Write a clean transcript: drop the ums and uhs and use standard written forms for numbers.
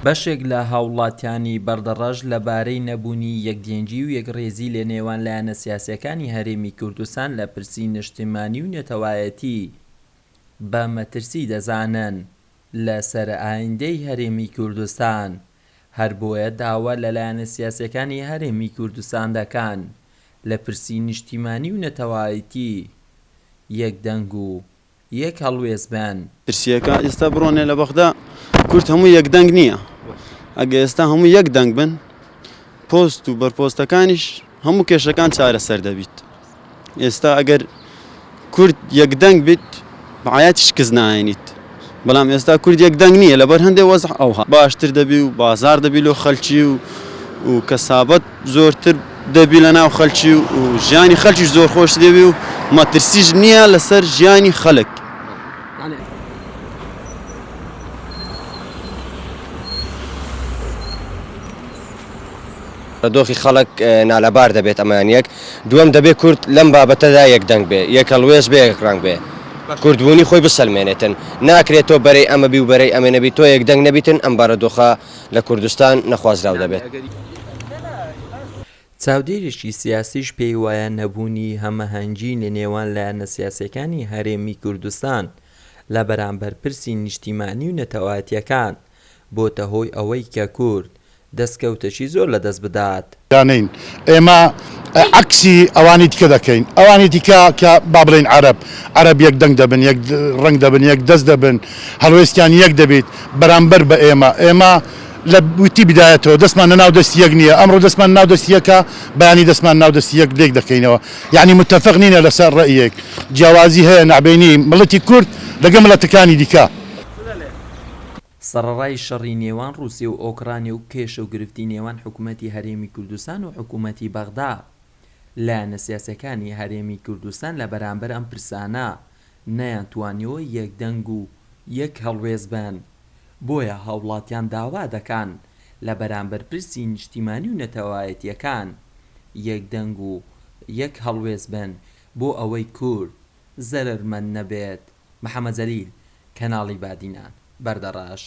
بەشێک لە هاوڵاتیانی بەردەڕەش لەبارەی نەبوونی یەکدێنجی و یەکڕێزی لە نێوان لایەنە سیاسیەکانی هەرێمی کوردستان لە پرسی نیشتیمانی و نەتەوایەتی بە مەترسی دەزانن لە سەرئایندەی هەرێمی کوردستان، هەر بۆیە داوا لە لایەنە سیاسیەکانی هەرێمی کوردستان دەکەن لە پرسی نیشتیمانی و نەتەوایەتی یەکدەنگ و یەک هەڵوێز بن. پرسیەکە ئێستا بڕۆنێ لە بەغدا کورد هەموو یەکدەنگ نییە. ئەگە ئێستا هەموو یەکدەنگ بن، پۆست و بەرپۆستەکانیش هەموو کێشەکان چارەسەر دەبیت. ئێستا ئەگەر کورد یەکدەنگ بیت بەعایەتیش کەس نایەنیت، بەڵام ئێستا کورد یەکدەنگ نییە لەبەر هەندێک وەزع ئەوها باشتر دەبی و بازار دەبی لۆ خەڵکی و کەسابەت زۆرتر دەبی لە ناو خەڵکی و ژیانی خەڵکیش زۆر خۆش دەبی و مەترسیش نییە لەسەر ژیانی خەڵک. دۆخی خەڵک نالەبار دەبێت ئەمان یەک. دووەم دەبێت کورد لەم بابەتەدا یەکدەنگ بێ، یەک هەڵوێز بێ، یەک ڕنگ بێ، کوردبوونی خۆی بسەلمێنێتن. ناکرێت تۆ بەرەی ئەمە بی و بەرەی ئەمە نەبی، تۆ یەکدەنگ نەبیتن ئەم بارەدۆخە لە کوردستان نەخوازراو دەبێت. چاودێریشی سیاسیش پێی وایە نەبوونی هەمەهەنگی لە نێوان لایەنە سیاسیەکانی هەرێمی کوردستان لە بەرامبەر پرسی نیشتیمانی و نەتەوایەتیەکان بۆتە هۆی ئەوەی کە کورد دەستکەوتەشی زۆر لەدەست بدات. دانین ئێمە عەکسی ئەوانی دیکە دەکەین، ئەوانی دیکە کە با بڵێن عەرەب یەکدەنگ دەبن، یەک ڕنگ دەبن، یەک دەست دەبن، هەڵوێستیان یەک دەبێت بەرامبەر بە ئێمە لە وتی بدایەتەوە دەستمان ناو دەستی یەک نییە. ئەمڕۆ دەستمان ناو دەستی یەکە، بەیانی دەستمان ناو دەستی یەک لێک دەکەینەوە. یعنی متتەفق نینە لەسەر ڕەئیەک، جیاوازی هەیە نابینی مڵەتی کورد لەگەڵ مڵەتەکانی دیکە. سەرەڕای شەڕی نێوان ڕووسیا و ئۆکرانیا و کێشە و گرفتی نێوان حکوومەتی هەرێمی کوردستان و حکوومەتی بەغدا لایەنە سیاسیەکانی هەرێمی کوردستان لە بەرامبەر ئەم پرسانە نەیانتوانیەوە یەکدەنگ و یەک هەڵوێز بن. بۆیە هاوڵاتیان داوا دەکەن لە بەرامبەر پرسی نیشتیمانی و نەتەوایەتیەکان یەکدەنگ و یەک هەڵوێز بن بۆ ئەوەی کورد زەرمەند نەبێت. محەممەد جەلیل، کەناڵی بادینان، بەردەڕەش.